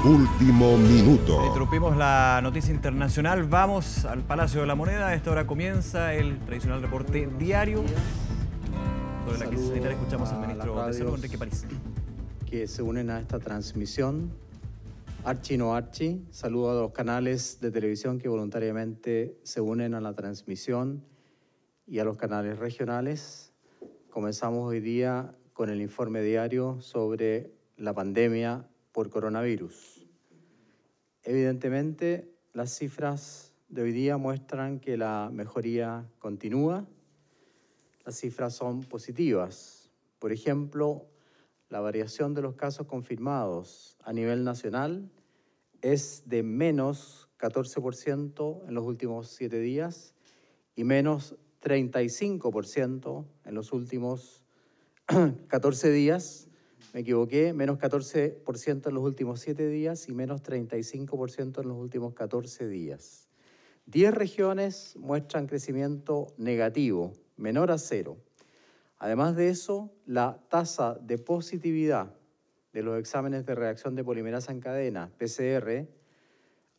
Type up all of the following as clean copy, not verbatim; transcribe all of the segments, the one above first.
Último minuto. Interrumpimos la noticia internacional. Vamos al Palacio de la Moneda. A esta hora comienza el tradicional reporte diario. Sobre la crisis sanitaria escuchamos al ministro de Salud, Enrique París. Que se unen a esta transmisión. Archi no Archi. Saludo a los canales de televisión que voluntariamente se unen a la transmisión y a los canales regionales. Comenzamos hoy día con el informe diario sobre la pandemia por coronavirus. Evidentemente, las cifras de hoy día muestran que la mejoría continúa. Las cifras son positivas. Por ejemplo, la variación de los casos confirmados a nivel nacional es de menos 14% en los últimos 7 días y menos 35% en los últimos 14 días. Me equivoqué, menos 14% en los últimos 7 días y menos 35% en los últimos 14 días. 10 regiones muestran crecimiento negativo, menor a 0. Además de eso, la tasa de positividad de los exámenes de reacción de polimerasa en cadena, PCR,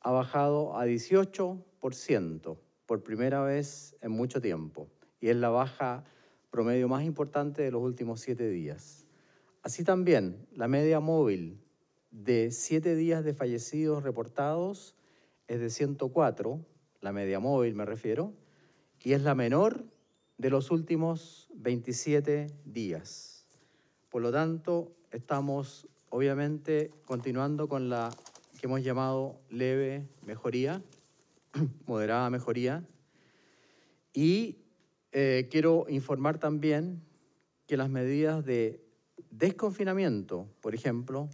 ha bajado a 18% por primera vez en mucho tiempo y es la baja promedio más importante de los últimos 7 días. Así también, la media móvil de 7 días de fallecidos reportados es de 104, la media móvil me refiero, y es la menor de los últimos 27 días. Por lo tanto, estamos obviamente continuando con la que hemos llamado leve mejoría, moderada mejoría, y quiero informar también que las medidas de desconfinamiento, por ejemplo,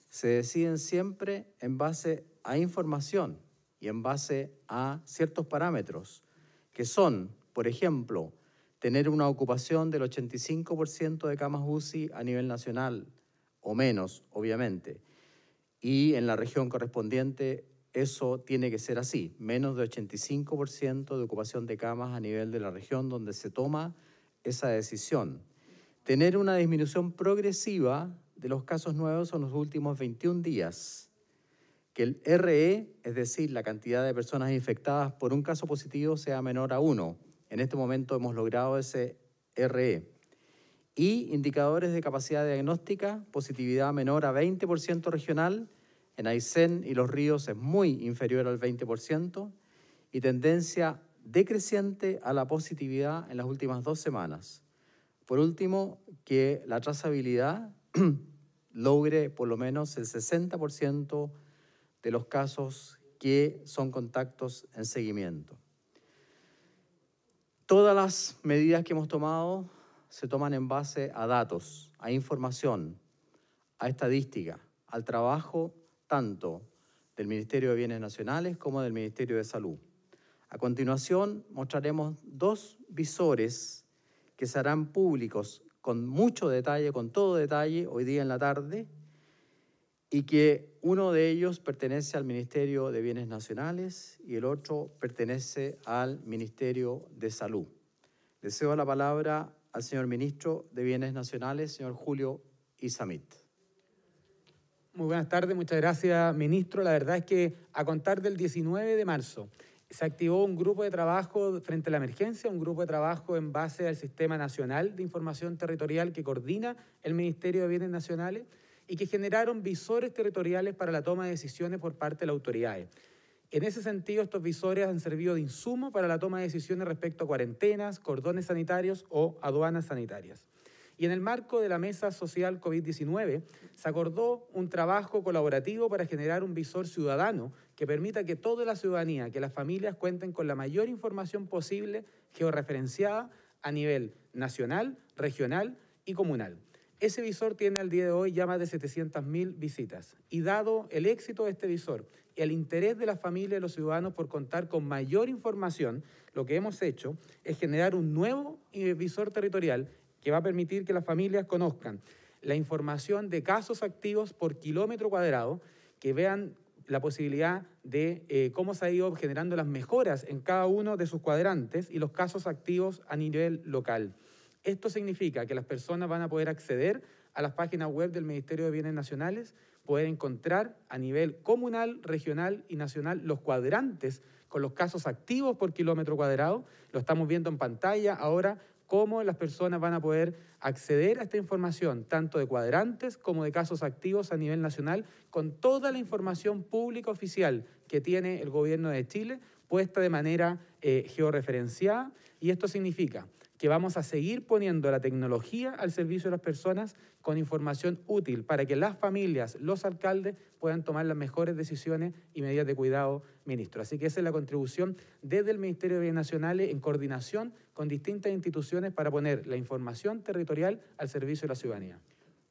se deciden siempre en base a información y en base a ciertos parámetros, que son, por ejemplo, tener una ocupación del 85% de camas UCI a nivel nacional, o menos, obviamente, y en la región correspondiente eso tiene que ser así, menos de 85% de ocupación de camas a nivel de la región donde se toma esa decisión. Tener una disminución progresiva de los casos nuevos en los últimos 21 días. Que el RE, es decir, la cantidad de personas infectadas por un caso positivo, sea menor a 1. En este momento hemos logrado ese RE. Y indicadores de capacidad diagnóstica, positividad menor a 20% regional. En Aysén y Los Ríos es muy inferior al 20%. Y tendencia decreciente a la positividad en las últimas 2 semanas. Por último, que la trazabilidad logre por lo menos el 60% de los casos que son contactos en seguimiento. Todas las medidas que hemos tomado se toman en base a datos, a información, a estadística, al trabajo tanto del Ministerio de Bienes Nacionales como del Ministerio de Salud. A continuación, mostraremos 2 visores que se harán públicos con mucho detalle, con todo detalle, hoy día en la tarde, y que uno de ellos pertenece al Ministerio de Bienes Nacionales y el otro pertenece al Ministerio de Salud. Le cedo la palabra al señor Ministro de Bienes Nacionales, señor Julio Izammit. Muy buenas tardes, muchas gracias, ministro. La verdad es que a contar del 19 de marzo, se activó un grupo de trabajo frente a la emergencia, un grupo de trabajo en base al Sistema Nacional de Información Territorial que coordina el Ministerio de Bienes Nacionales y que generaron visores territoriales para la toma de decisiones por parte de las autoridades. En ese sentido, estos visores han servido de insumo para la toma de decisiones respecto a cuarentenas, cordones sanitarios o aduanas sanitarias. Y en el marco de la Mesa Social COVID-19 se acordó un trabajo colaborativo para generar un visor ciudadano que permita que toda la ciudadanía, que las familias cuenten con la mayor información posible georreferenciada a nivel nacional, regional y comunal. Ese visor tiene al día de hoy ya más de 700.000 visitas. Y dado el éxito de este visor y el interés de las familias y los ciudadanos por contar con mayor información, lo que hemos hecho es generar un nuevo visor territorial que va a permitir que las familias conozcan la información de casos activos por kilómetro cuadrado, que vean la posibilidad de cómo se ha ido generando las mejoras en cada uno de sus cuadrantes y los casos activos a nivel local. Esto significa que las personas van a poder acceder a las páginas web del Ministerio de Bienes Nacionales, poder encontrar a nivel comunal, regional y nacional los cuadrantes con los casos activos por kilómetro cuadrado. Lo estamos viendo en pantalla ahora, cómo las personas van a poder acceder a esta información, tanto de cuadrantes como de casos activos a nivel nacional, con toda la información pública oficial que tiene el gobierno de Chile, puesta de manera georreferenciada. Y esto significa que vamos a seguir poniendo la tecnología al servicio de las personas con información útil para que las familias, los alcaldes puedan tomar las mejores decisiones y medidas de cuidado, ministro. Así que esa es la contribución desde el Ministerio de Bienes Nacionales en coordinación con distintas instituciones para poner la información territorial al servicio de la ciudadanía.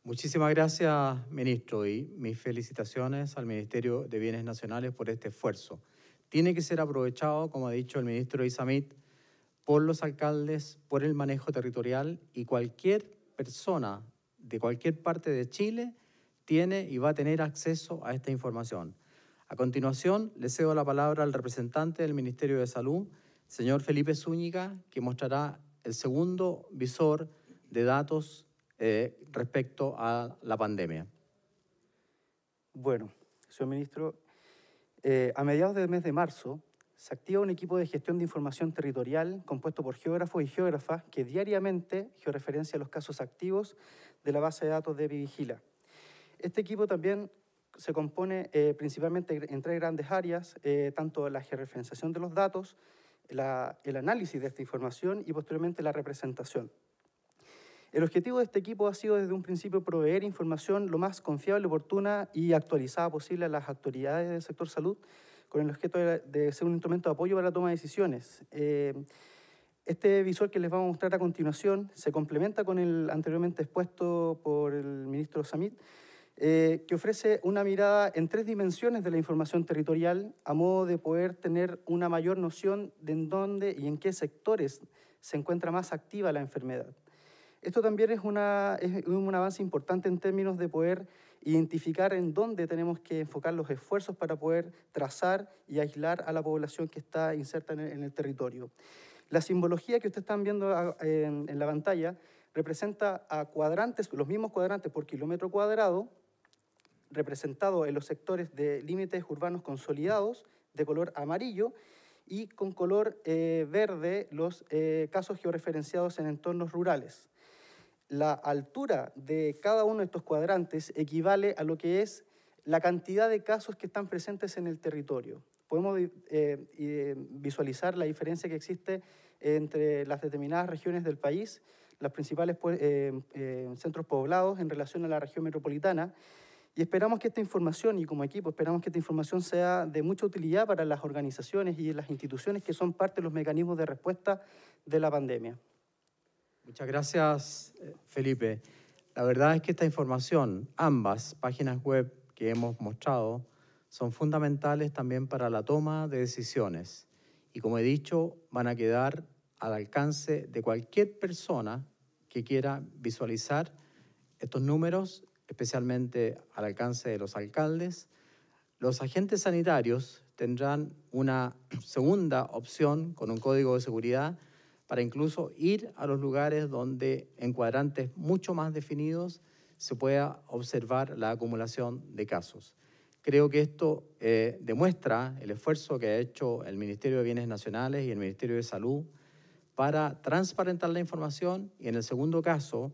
Muchísimas gracias, ministro, y mis felicitaciones al Ministerio de Bienes Nacionales por este esfuerzo. Tiene que ser aprovechado, como ha dicho el ministro Isamit, por los alcaldes, por el manejo territorial, y cualquier persona de cualquier parte de Chile tiene y va a tener acceso a esta información. A continuación, le cedo la palabra al representante del Ministerio de Salud, señor Felipe Zúñiga, que mostrará el segundo visor de datos respecto a la pandemia. Bueno, señor ministro, a mediados del mes de marzo, se activa un equipo de gestión de información territorial compuesto por geógrafos y geógrafas que diariamente georreferencia los casos activos de la base de datos de Bivigila. Este equipo también se compone principalmente en tres grandes áreas, tanto la georreferenciación de los datos, el análisis de esta información y posteriormente la representación. El objetivo de este equipo ha sido desde un principio proveer información lo más confiable, oportuna y actualizada posible a las autoridades del sector salud, con el objeto de ser un instrumento de apoyo para la toma de decisiones. Este visor que les vamos a mostrar a continuación se complementa con el anteriormente expuesto por el ministro Samit, que ofrece una mirada en tres dimensiones de la información territorial a modo de poder tener una mayor noción de en dónde y en qué sectores se encuentra más activa la enfermedad. Esto también es un avance importante en términos de poder identificar en dónde tenemos que enfocar los esfuerzos para poder trazar y aislar a la población que está inserta en el territorio. La simbología que ustedes están viendo en la pantalla representa a cuadrantes, los mismos cuadrantes por kilómetro cuadrado, representado en los sectores de límites urbanos consolidados de color amarillo y con color verde los casos georreferenciados en entornos rurales. La altura de cada uno de estos cuadrantes equivale a lo que es la cantidad de casos que están presentes en el territorio. Podemos visualizar la diferencia que existe entre las determinadas regiones del país, los principales centros poblados en relación a la región metropolitana, y esperamos que esta información, y como equipo esperamos que esta información sea de mucha utilidad para las organizaciones y las instituciones que son parte de los mecanismos de respuesta de la pandemia. Muchas gracias, Felipe. La verdad es que esta información, ambas páginas web que hemos mostrado, son fundamentales también para la toma de decisiones. Y como he dicho, van a quedar al alcance de cualquier persona que quiera visualizar estos números, especialmente al alcance de los alcaldes. Los agentes sanitarios tendrán una segunda opción con un código de seguridad para incluso ir a los lugares donde en cuadrantes mucho más definidos se pueda observar la acumulación de casos. Creo que esto demuestra el esfuerzo que ha hecho el Ministerio de Bienes Nacionales y el Ministerio de Salud para transparentar la información, y en el segundo caso,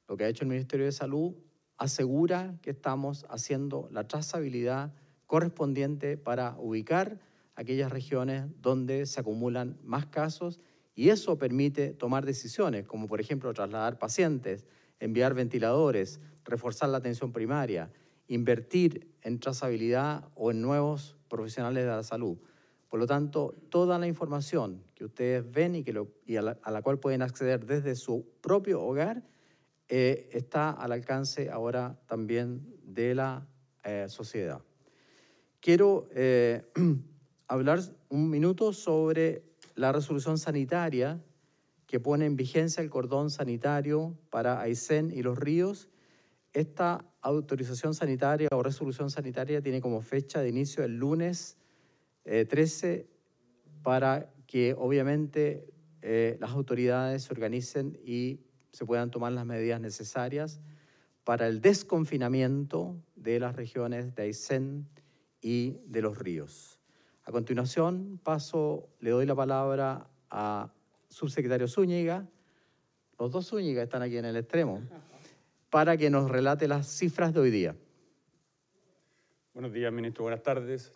lo que ha hecho el Ministerio de Salud asegura que estamos haciendo la trazabilidad correspondiente para ubicar aquellas regiones donde se acumulan más casos, y eso permite tomar decisiones, como por ejemplo trasladar pacientes, enviar ventiladores, reforzar la atención primaria, invertir en trazabilidad o en nuevos profesionales de la salud. Por lo tanto, toda la información que ustedes ven y a la cual pueden acceder desde su propio hogar está al alcance ahora también de la sociedad. Quiero hablar un minuto sobre la resolución sanitaria que pone en vigencia el cordón sanitario para Aysén y Los Ríos. Esta autorización sanitaria o resolución sanitaria tiene como fecha de inicio el lunes 13 para que obviamente las autoridades se organicen y se puedan tomar las medidas necesarias para el desconfinamiento de las regiones de Aysén y de Los Ríos. A continuación, le doy la palabra a subsecretario Zúñiga. Los dos Zúñiga están aquí en el extremo, para que nos relate las cifras de hoy día. Buenos días, ministro. Buenas tardes.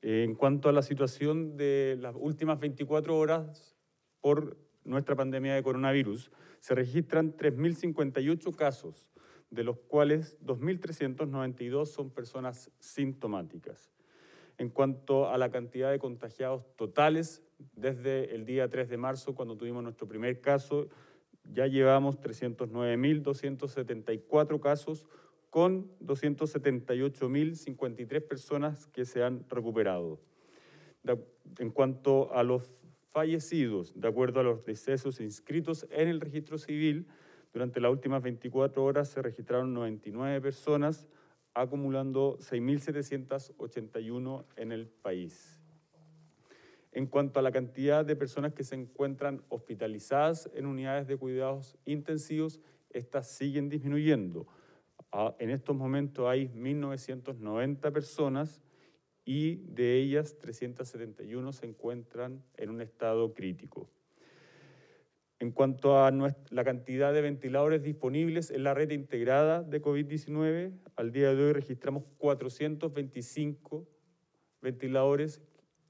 En cuanto a la situación de las últimas 24 horas por nuestra pandemia de coronavirus, se registran 3.058 casos, de los cuales 2.392 son personas sintomáticas. En cuanto a la cantidad de contagiados totales, desde el día 3 de marzo, cuando tuvimos nuestro primer caso, ya llevamos 309.274 casos, con 278.053 personas que se han recuperado. En cuanto a los fallecidos, de acuerdo a los decesos inscritos en el registro civil, durante las últimas 24 horas se registraron 99 personas, acumulando 6.781 en el país. En cuanto a la cantidad de personas que se encuentran hospitalizadas en unidades de cuidados intensivos, estas siguen disminuyendo. En estos momentos hay 1.990 personas y de ellas 371 se encuentran en un estado crítico. En cuanto a la cantidad de ventiladores disponibles en la red integrada de COVID-19, al día de hoy registramos 425 ventiladores.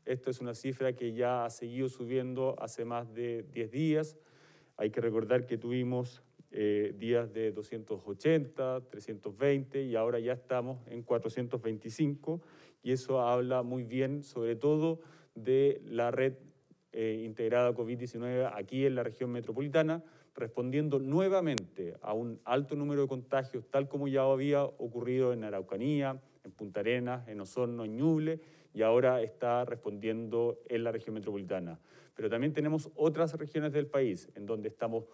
Esto es una cifra que ya ha seguido subiendo hace más de 10 días. Hay que recordar que tuvimos días de 280, 320 y ahora ya estamos en 425 y eso habla muy bien sobre todo de la red integrada COVID-19 aquí en la región metropolitana, respondiendo nuevamente a un alto número de contagios tal como ya había ocurrido en Araucanía, en Punta Arenas, en Osorno, en Ñuble y ahora está respondiendo en la región metropolitana. Pero también tenemos otras regiones del país en donde estamos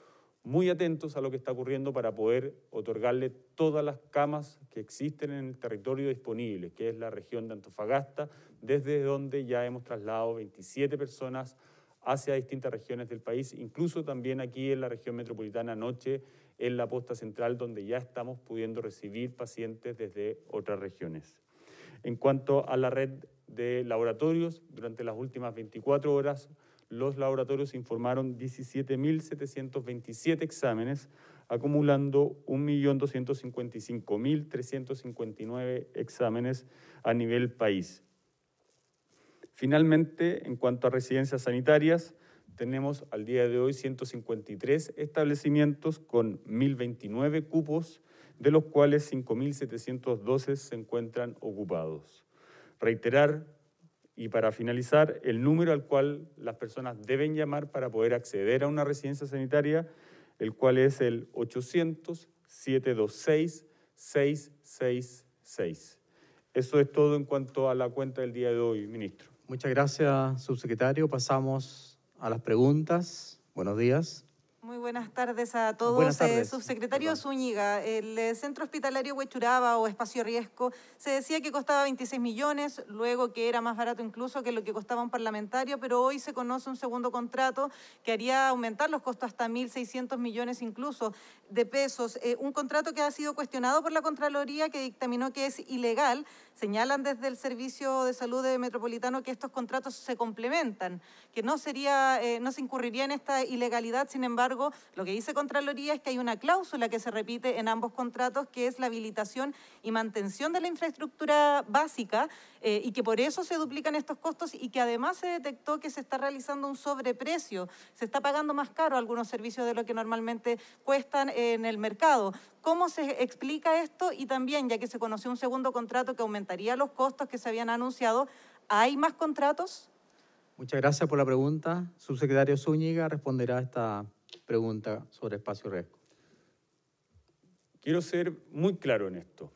muy atentos a lo que está ocurriendo para poder otorgarle todas las camas que existen en el territorio disponible, que es la región de Antofagasta, desde donde ya hemos trasladado 27 personas hacia distintas regiones del país, incluso también aquí en la región metropolitana anoche, en la posta central, donde ya estamos pudiendo recibir pacientes desde otras regiones. En cuanto a la red de laboratorios, durante las últimas 24 horas, los laboratorios informaron 17.727 exámenes, acumulando 1.255.359 exámenes a nivel país. Finalmente, en cuanto a residencias sanitarias, tenemos al día de hoy 153 establecimientos con 1.029 cupos, de los cuales 5.712 se encuentran ocupados. Reiterar, y para finalizar, el número al cual las personas deben llamar para poder acceder a una residencia sanitaria, el cual es el 800-726-666. Eso es todo en cuanto a la cuenta del día de hoy, ministro. Muchas gracias, subsecretario. Pasamos a las preguntas. Buenos días. Muy buenas tardes a todos. Buenas tardes. Subsecretario Zúñiga, el centro hospitalario Huechuraba o Espacio Riesgo se decía que costaba 26 millones, luego que era más barato incluso que lo que costaba un parlamentario, pero hoy se conoce un segundo contrato que haría aumentar los costos hasta 1.600 millones incluso de pesos. Un contrato que ha sido cuestionado por la Contraloría, que dictaminó que es ilegal. Señalan desde el Servicio de Salud Metropolitano que estos contratos se complementan, que no se incurriría en esta ilegalidad. Sin embargo, lo que dice Contraloría es que hay una cláusula que se repite en ambos contratos, que es la habilitación y mantención de la infraestructura básica, y que por eso se duplican estos costos y que además se detectó que se está realizando un sobreprecio, se está pagando más caro algunos servicios de lo que normalmente cuestan en el mercado. ¿Cómo se explica esto? Y también, ya que se conoció un segundo contrato que aumentaría los costos que se habían anunciado, ¿hay más contratos? Muchas gracias por la pregunta. Subsecretario Zúñiga responderá a esta pregunta sobre Espacio Riesgo. Quiero ser muy claro en esto.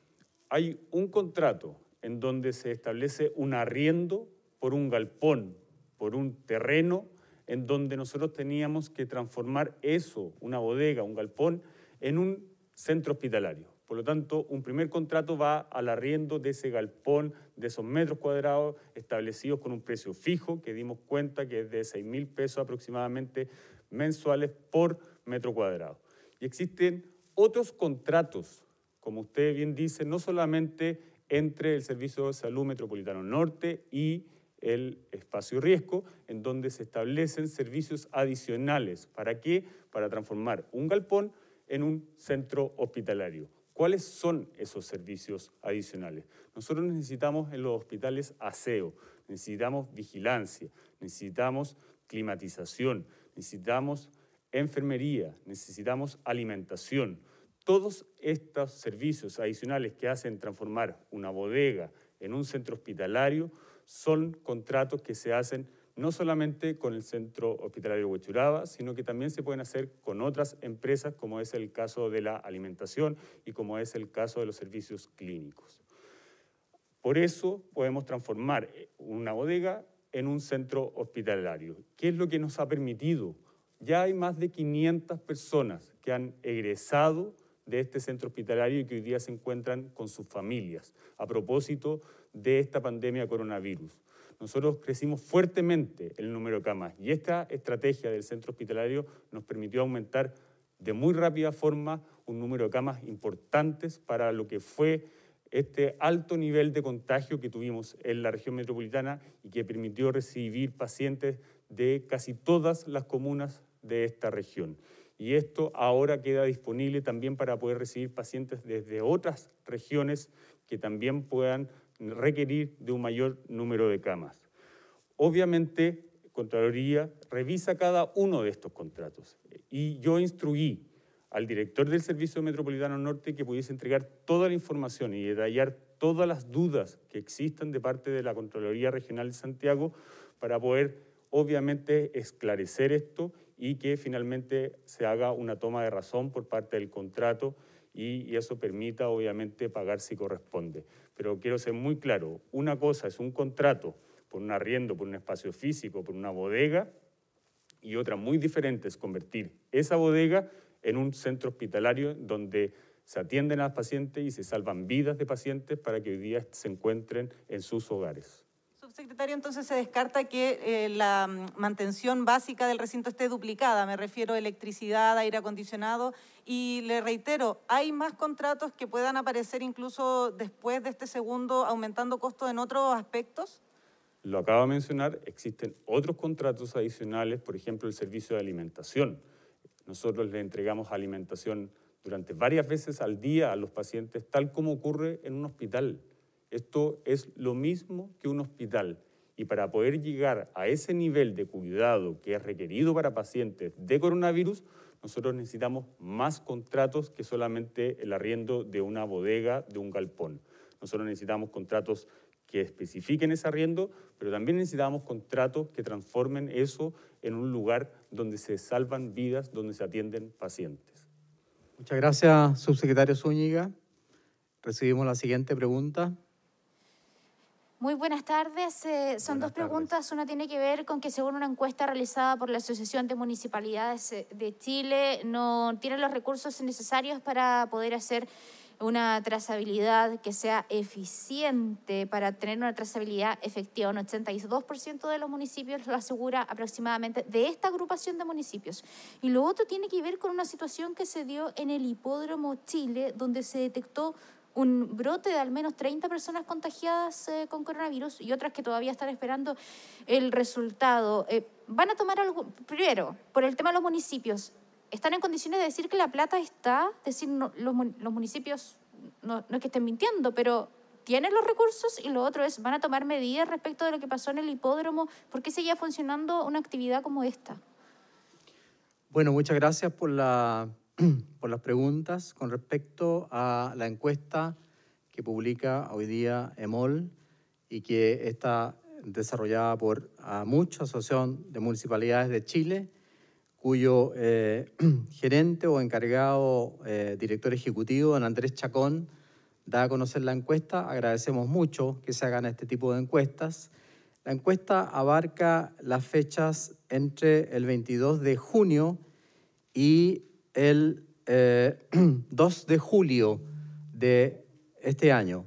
Hay un contrato en donde se establece un arriendo por un galpón, por un terreno, en donde nosotros teníamos que transformar eso, una bodega, un galpón, en un centro hospitalario. Por lo tanto, un primer contrato va al arriendo de ese galpón, de esos metros cuadrados establecidos con un precio fijo, que dimos cuenta que es de 6.000 pesos aproximadamente mensuales por metro cuadrado. Y existen otros contratos como usted bien dice, no solamente entre el Servicio de Salud Metropolitano Norte y el espacio riesgo, en donde se establecen servicios adicionales. ¿Para qué? Para transformar un galpón en un centro hospitalario. ¿Cuáles son esos servicios adicionales? Nosotros necesitamos en los hospitales aseo, necesitamos vigilancia, necesitamos climatización, necesitamos enfermería, necesitamos alimentación. Todos estos servicios adicionales que hacen transformar una bodega en un centro hospitalario son contratos que se hacen no solamente con el Centro Hospitalario Huechuraba, sino que también se pueden hacer con otras empresas, como es el caso de la alimentación y como es el caso de los servicios clínicos. Por eso podemos transformar una bodega en un centro hospitalario. ¿Qué es lo que nos ha permitido? Ya hay más de 500 personas que han egresado de este centro hospitalario y que hoy día se encuentran con sus familias a propósito de esta pandemia coronavirus. Nosotros crecimos fuertemente el número de camas y esta estrategia del centro hospitalario nos permitió aumentar de muy rápida forma un número de camas importantes para lo que fue este alto nivel de contagio que tuvimos en la región metropolitana y que permitió recibir pacientes de casi todas las comunas de esta región. Y esto ahora queda disponible también para poder recibir pacientes desde otras regiones que también puedan requerir de un mayor número de camas. Obviamente, Contraloría revisa cada uno de estos contratos y yo instruí al director del Servicio Metropolitano Norte que pudiese entregar toda la información y detallar todas las dudas que existan de parte de la Contraloría Regional de Santiago para poder, obviamente, esclarecer esto y que finalmente se haga una toma de razón por parte del contrato y eso permita, obviamente, pagar si corresponde. Pero quiero ser muy claro, una cosa es un contrato por un arriendo, por un espacio físico, por una bodega, y otra muy diferente es convertir esa bodega en un centro hospitalario donde se atienden a los pacientes y se salvan vidas de pacientes para que hoy día se encuentren en sus hogares. Subsecretario, entonces se descarta que la mantención básica del recinto esté duplicada, me refiero a electricidad, aire acondicionado, y le reitero, ¿hay más contratos que puedan aparecer incluso después de este segundo, aumentando costos en otros aspectos? Lo acabo de mencionar, existen otros contratos adicionales, por ejemplo, el servicio de alimentación. Nosotros le entregamos alimentación durante varias veces al día a los pacientes, tal como ocurre en un hospital. Esto es lo mismo que un hospital. Y para poder llegar a ese nivel de cuidado que es requerido para pacientes de coronavirus, nosotros necesitamos más contratos que solamente el arriendo de una bodega, de un galpón. Nosotros necesitamos contratos que especifiquen ese arriendo, pero también necesitamos contratos que transformen eso en un lugar donde se salvan vidas, donde se atienden pacientes. Muchas gracias, subsecretario Zúñiga. Recibimos la siguiente pregunta. Muy buenas tardes. Son dos preguntas. Una tiene que ver con que según una encuesta realizada por la Asociación de Municipalidades de Chile, no tienen los recursos necesarios para poder hacer una trazabilidad que sea eficiente, para tener una trazabilidad efectiva. Un 82% de los municipios lo asegura aproximadamente de esta agrupación de municipios. Y lo otro tiene que ver con una situación que se dio en el Hipódromo Chile, donde se detectó un brote de al menos 30 personas contagiadas con coronavirus y otras que todavía están esperando el resultado. ¿Van a tomar algo? Primero, por el tema de los municipios, ¿están en condiciones de decir que la plata está? Es decir, no, los municipios no es que estén mintiendo, pero tienen los recursos. Y lo otro es, ¿van a tomar medidas respecto de lo que pasó en el hipódromo? ¿Por qué seguía funcionando una actividad como esta? Bueno, muchas gracias por las preguntas. Con respecto a la encuesta que publica hoy día EMOL y que está desarrollada por AMUCH, Asociación de Municipalidades de Chile, cuyo gerente o encargado, director ejecutivo, don Andrés Chacón, da a conocer la encuesta. Agradecemos mucho que se hagan este tipo de encuestas. La encuesta abarca las fechas entre el 22 de junio y el 2 de julio de este año.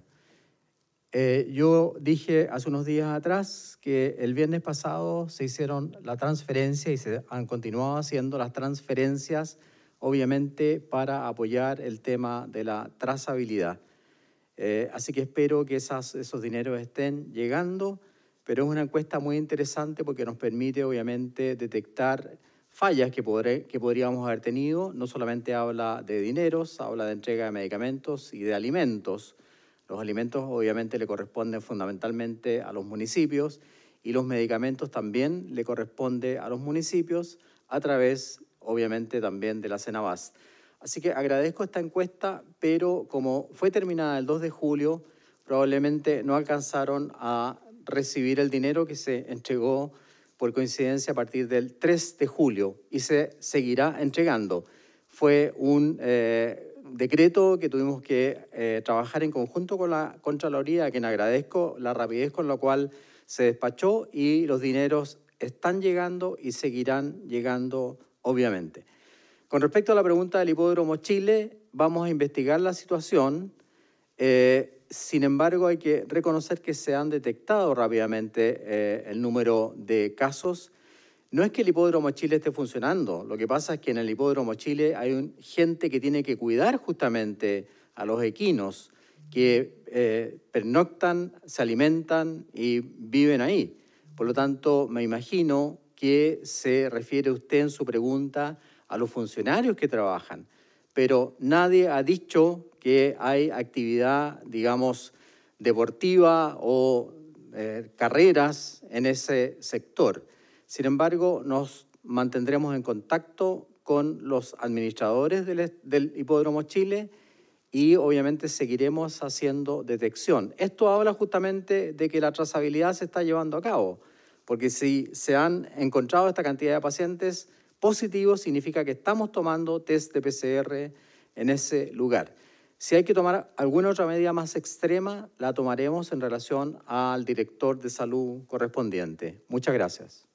Yo dije hace unos días atrás que el viernes pasado se hicieron la transferencia y se han continuado haciendo las transferencias obviamente para apoyar el tema de la trazabilidad. Así que espero que esos dineros estén llegando, pero es una encuesta muy interesante porque nos permite obviamente detectar fallas que podríamos haber tenido. No solamente habla de dineros, habla de entrega de medicamentos y de alimentos. Los alimentos obviamente le corresponden fundamentalmente a los municipios y los medicamentos también le corresponden a los municipios a través obviamente también de la Cenabast. Así que agradezco esta encuesta, pero como fue terminada el 2 de julio, probablemente no alcanzaron a recibir el dinero que se entregó por coincidencia a partir del 3 de julio y se seguirá entregando. Fue un decreto que tuvimos que trabajar en conjunto con la Contraloría, a quien agradezco la rapidez con la cual se despachó, y los dineros están llegando y seguirán llegando, obviamente. Con respecto a la pregunta del Hipódromo Chile, vamos a investigar la situación. Sin embargo, hay que reconocer que se han detectado rápidamente el número de casos. No es que el Hipódromo Chile esté funcionando, lo que pasa es que en el Hipódromo Chile hay gente que tiene que cuidar justamente a los equinos, que pernoctan, se alimentan y viven ahí. Por lo tanto, me imagino que se refiere usted en su pregunta a los funcionarios que trabajan, pero nadie ha dicho que hay actividad, digamos, deportiva o carreras en ese sector. Sin embargo, nos mantendremos en contacto con los administradores del Hipódromo Chile y obviamente seguiremos haciendo detección. Esto habla justamente de que la trazabilidad se está llevando a cabo, porque si se han encontrado esta cantidad de pacientes positivos, significa que estamos tomando test de PCR en ese lugar. Si hay que tomar alguna otra medida más extrema, la tomaremos en relación al director de salud correspondiente. Muchas gracias.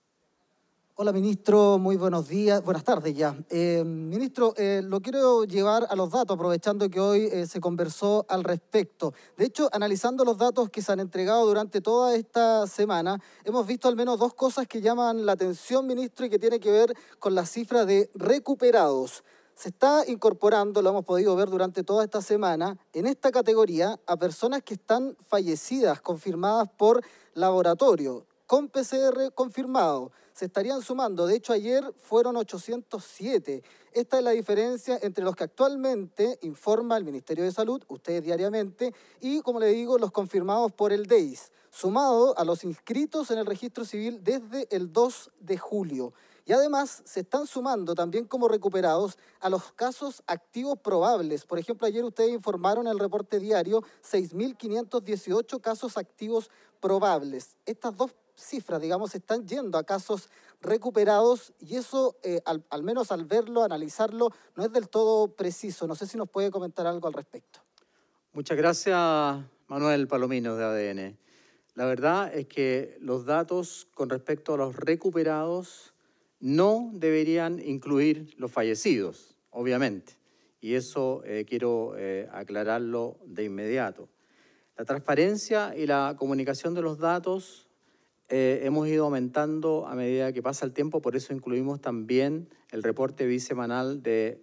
Hola, ministro, muy buenos días, buenas tardes ya. Ministro, lo quiero llevar a los datos, aprovechando que hoy se conversó al respecto. De hecho, analizando los datos que se han entregado durante toda esta semana, hemos visto al menos dos cosas que llaman la atención, ministro, y que tiene que ver con la cifra de recuperados. Se está incorporando, lo hemos podido ver durante toda esta semana, en esta categoría a personas que están fallecidas, confirmadas por laboratorio, con PCR confirmado. Se estarían sumando, de hecho ayer fueron 807. Esta es la diferencia entre los que actualmente informa el Ministerio de Salud, ustedes diariamente, y como le digo, los confirmados por el DEIS, sumado a los inscritos en el registro civil desde el 2 de julio. Y además se están sumando también como recuperados a los casos activos probables. Por ejemplo, ayer ustedes informaron en el reporte diario 6.518 casos activos probables. Estas dos cifras, digamos, están yendo a casos recuperados y eso, al menos al verlo, analizarlo, no es del todo preciso. No sé si nos puede comentar algo al respecto. Muchas gracias, Manuel Palomino de ADN. La verdad es que los datos con respecto a los recuperados no deberían incluir los fallecidos, obviamente, y eso quiero aclararlo de inmediato. La transparencia y la comunicación de los datos hemos ido aumentando a medida que pasa el tiempo, por eso incluimos también el reporte bisemanal de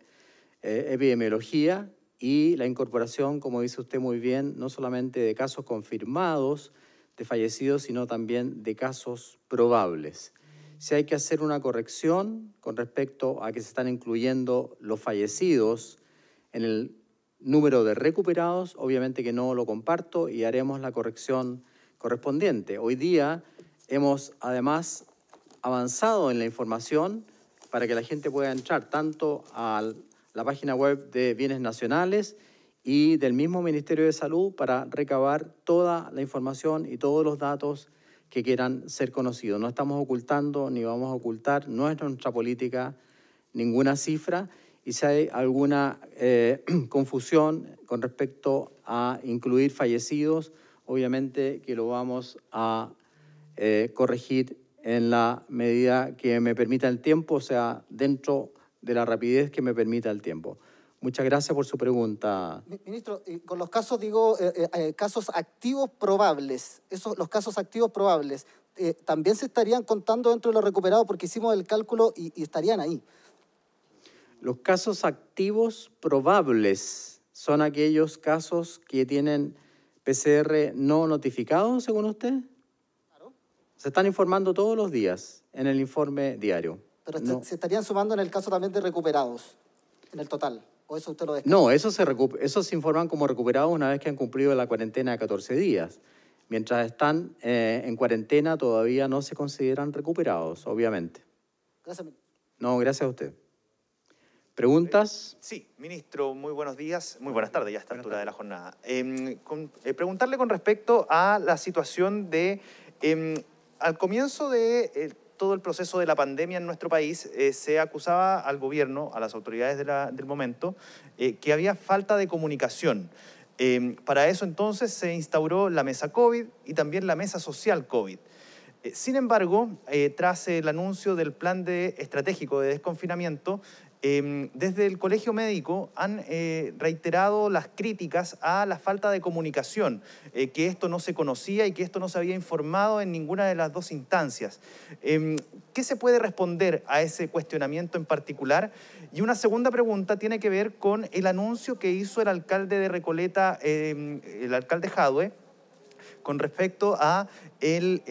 epidemiología y la incorporación, como dice usted muy bien, no solamente de casos confirmados de fallecidos, sino también de casos probables. Si hay que hacer una corrección con respecto a que se están incluyendo los fallecidos en el número de recuperados, obviamente que no lo comparto y haremos la corrección correspondiente. Hoy día hemos además avanzado en la información para que la gente pueda entrar tanto a la página web de Bienes Nacionales y del mismo Ministerio de Salud para recabar toda la información y todos los datos que quieran ser conocidos. No estamos ocultando ni vamos a ocultar, no es nuestra política ninguna cifra, y si hay alguna confusión con respecto a incluir fallecidos, obviamente que lo vamos a corregir en la medida que me permita el tiempo, o sea, dentro de la rapidez que me permita el tiempo. Muchas gracias por su pregunta. Ministro, con los casos, digo, casos activos probables, los casos activos probables, ¿también se estarían contando dentro de los recuperados? Porque hicimos el cálculo y estarían ahí. Los casos activos probables son aquellos casos que tienen PCR no notificados, según usted. Claro. Se están informando todos los días en el informe diario. Pero No. se estarían sumando en el caso también de recuperados, en el total. ¿O eso usted lo descarta? No, esos se informan como recuperados una vez que han cumplido la cuarentena de 14 días. Mientras están en cuarentena todavía no se consideran recuperados, obviamente. Gracias, ministro. No, gracias a usted. ¿Preguntas? Sí, ministro, muy buenos días, muy buenas tardes ya a esta altura de la jornada. Preguntarle con respecto a la situación de, al comienzo de todo el proceso de la pandemia en nuestro país, se acusaba al gobierno, a las autoridades del momento, que había falta de comunicación. Para eso entonces se instauró la mesa COVID y también la mesa social COVID. Sin embargo, tras el anuncio del plan estratégico de desconfinamiento, desde el Colegio Médico han reiterado las críticas a la falta de comunicación, que esto no se conocía y que esto no se había informado en ninguna de las dos instancias. ¿Qué se puede responder a ese cuestionamiento en particular? Y una segunda pregunta tiene que ver con el anuncio que hizo el alcalde de Recoleta, el alcalde Jadwe, con respecto a el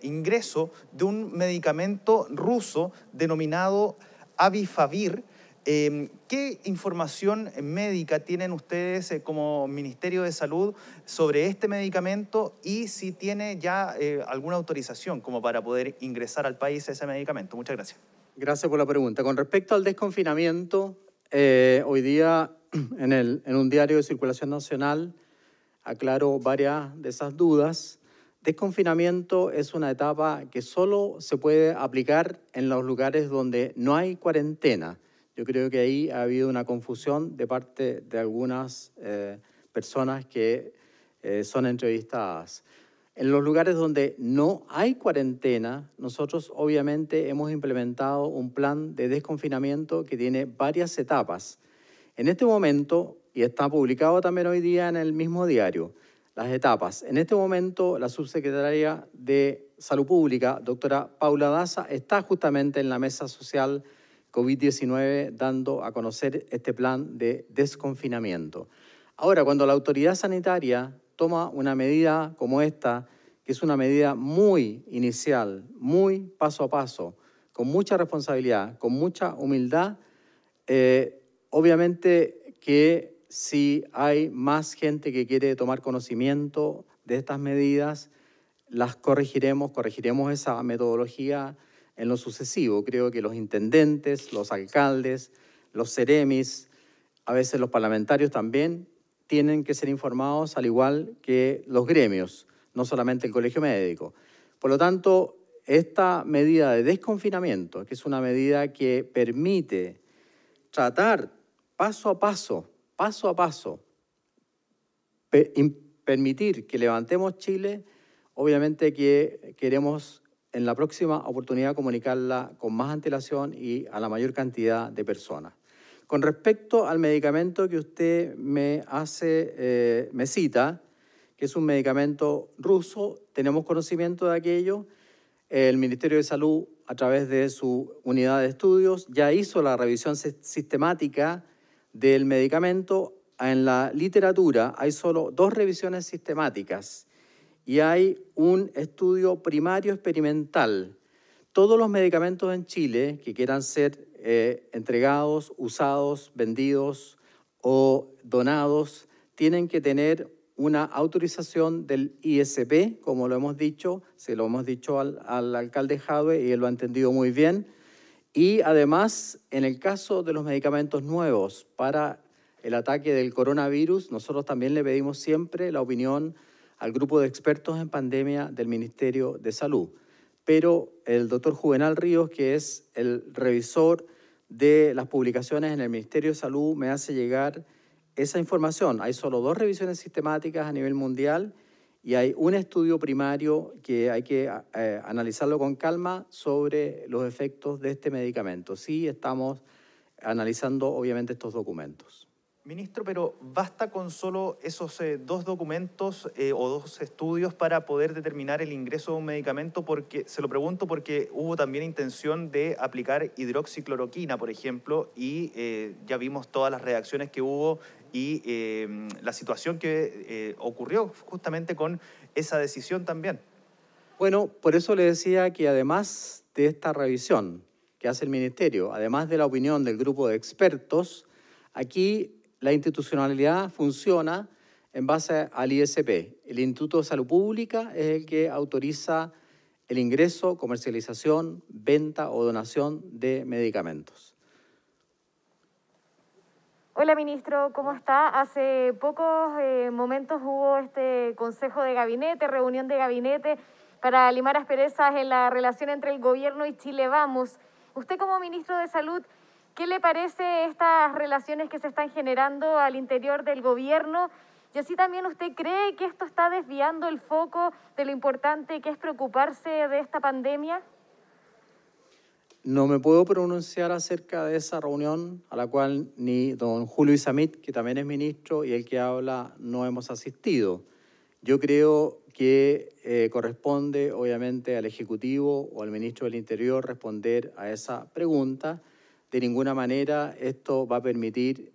ingreso de un medicamento ruso denominado Avifavir. ¿Qué información médica tienen ustedes como Ministerio de Salud sobre este medicamento y si tiene ya alguna autorización como para poder ingresar al país ese medicamento? Muchas gracias. Gracias por la pregunta. Con respecto al desconfinamiento, hoy día en un diario de circulación nacional aclaro varias de esas dudas. Desconfinamiento es una etapa que solo se puede aplicar en los lugares donde no hay cuarentena. Yo creo que ahí ha habido una confusión de parte de algunas personas que son entrevistadas. En los lugares donde no hay cuarentena, nosotros obviamente hemos implementado un plan de desconfinamiento que tiene varias etapas. En este momento, y está publicado también hoy día en el mismo diario, las etapas. En este momento, la subsecretaria de Salud Pública, doctora Paula Daza, está justamente en la mesa social COVID-19 dando a conocer este plan de desconfinamiento. Ahora, cuando la autoridad sanitaria toma una medida como esta, que es una medida muy inicial, muy paso a paso, con mucha responsabilidad, con mucha humildad, obviamente que si hay más gente que quiere tomar conocimiento de estas medidas, las corregiremos esa metodología en lo sucesivo. Creo que los intendentes, los alcaldes, los seremis, a veces los parlamentarios también, tienen que ser informados al igual que los gremios, no solamente el Colegio Médico. Por lo tanto, esta medida de desconfinamiento, que es una medida que permite tratar paso a paso, permitir que levantemos Chile, obviamente que queremos en la próxima oportunidad comunicarla con más antelación y a la mayor cantidad de personas. Con respecto al medicamento que usted me cita, que es un medicamento ruso, tenemos conocimiento de aquello. El Ministerio de Salud, a través de su unidad de estudios, ya hizo la revisión sistemática del medicamento. En la literatura hay solo 2 revisiones sistemáticas y hay un estudio primario experimental. Todos los medicamentos en Chile que quieran ser entregados, usados, vendidos o donados tienen que tener una autorización del ISP, como lo hemos dicho, se lo hemos dicho al alcalde Jadwe y él lo ha entendido muy bien. Y además, en el caso de los medicamentos nuevos para el ataque del coronavirus, nosotros también le pedimos siempre la opinión al grupo de expertos en pandemia del Ministerio de Salud. Pero el doctor Juvenal Ríos, que es el revisor de las publicaciones en el Ministerio de Salud, me hace llegar esa información. Hay solo 2 revisiones sistemáticas a nivel mundial y hay un estudio primario que hay que analizarlo con calma sobre los efectos de este medicamento. Sí, estamos analizando obviamente estos documentos. Ministro, pero ¿basta con solo esos 2 documentos o 2 estudios para poder determinar el ingreso de un medicamento? Porque, se lo pregunto porque hubo también intención de aplicar hidroxicloroquina, por ejemplo, y ya vimos todas las reacciones que hubo y la situación que ocurrió justamente con esa decisión también. Bueno, por eso le decía que además de esta revisión que hace el Ministerio, además de la opinión del grupo de expertos, aquí la institucionalidad funciona en base al ISP. El Instituto de Salud Pública es el que autoriza el ingreso, comercialización, venta o donación de medicamentos. Hola, ministro, ¿cómo está? Hace pocos momentos hubo este consejo de gabinete, reunión de gabinete para limar asperezas en la relación entre el gobierno y Chile Vamos. Usted como ministro de Salud, ¿qué le parece estas relaciones que se están generando al interior del gobierno? Y así también, ¿usted cree que esto está desviando el foco de lo importante que es preocuparse de esta pandemia? No me puedo pronunciar acerca de esa reunión a la cual ni don Julio Isamit, que también es ministro, y el que habla, no hemos asistido. Yo creo que corresponde, obviamente, al Ejecutivo o al ministro del Interior responder a esa pregunta. De ninguna manera esto va a permitir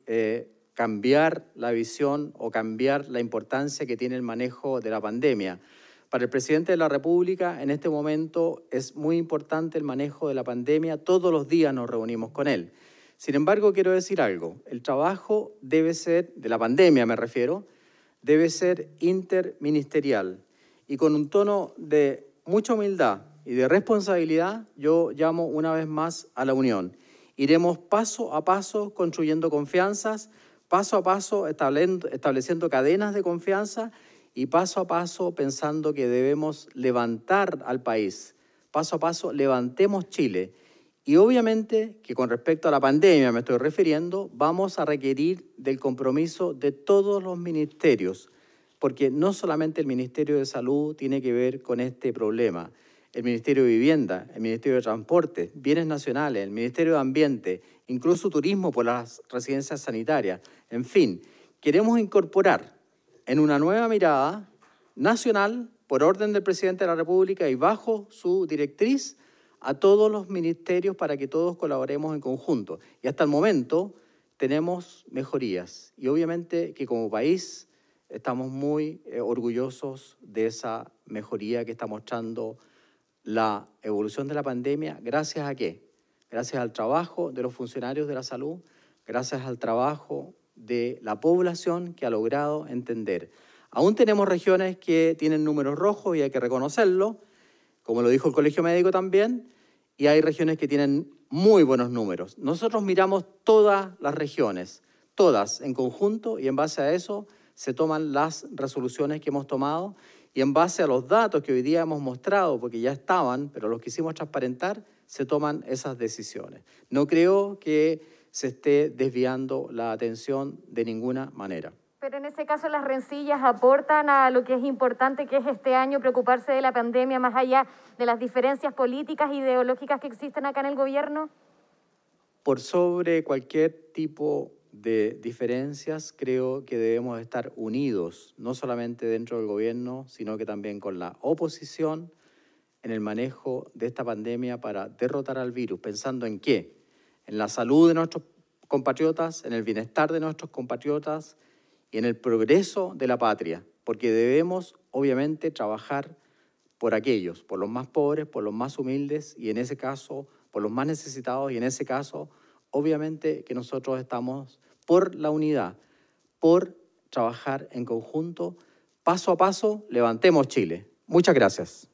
cambiar la visión o cambiar la importancia que tiene el manejo de la pandemia. Para el presidente de la República, en este momento, es muy importante el manejo de la pandemia. Todos los días nos reunimos con él. Sin embargo, quiero decir algo. El trabajo debe ser, de la pandemia me refiero, debe ser interministerial. Y con un tono de mucha humildad y de responsabilidad, yo llamo una vez más a la unión. Iremos paso a paso construyendo confianzas, paso a paso estableciendo cadenas de confianza y paso a paso pensando que debemos levantar al país. Paso a paso levantemos Chile. Y obviamente que con respecto a la pandemia me estoy refiriendo, vamos a requerir del compromiso de todos los ministerios, porque no solamente el Ministerio de Salud tiene que ver con este problema. El Ministerio de Vivienda, el Ministerio de Transporte, Bienes Nacionales, el Ministerio de Ambiente, incluso Turismo por las residencias sanitarias. En fin, queremos incorporar en una nueva mirada nacional, por orden del presidente de la República y bajo su directriz, a todos los ministerios para que todos colaboremos en conjunto. Y hasta el momento tenemos mejorías. Y obviamente que como país estamos muy orgullosos de esa mejoría que está mostrando la evolución de la pandemia. ¿Gracias a qué? Gracias al trabajo de los funcionarios de la salud, gracias al trabajo de la población que ha logrado entender. Aún tenemos regiones que tienen números rojos y hay que reconocerlo, como lo dijo el Colegio Médico también, y hay regiones que tienen muy buenos números. Nosotros miramos todas las regiones, todas en conjunto, y en base a eso se toman las resoluciones que hemos tomado, y en base a los datos que hoy día hemos mostrado, porque ya estaban, pero los quisimos transparentar, se toman esas decisiones. No creo que se esté desviando la atención de ninguna manera. Pero en ese caso las rencillas aportan a lo que es importante, que es este año preocuparse de la pandemia, más allá de las diferencias políticas e ideológicas que existen acá en el gobierno. Por sobre cualquier tipo de diferencias, creo que debemos estar unidos, no solamente dentro del gobierno, sino que también con la oposición en el manejo de esta pandemia para derrotar al virus. ¿Pensando en qué? En la salud de nuestros compatriotas, en el bienestar de nuestros compatriotas y en el progreso de la patria, porque debemos, obviamente, trabajar por aquellos, por los más pobres, por los más humildes y en ese caso, por los más necesitados y en ese caso, obviamente que nosotros estamos por la unidad, por trabajar en conjunto, paso a paso, levantemos Chile. Muchas gracias.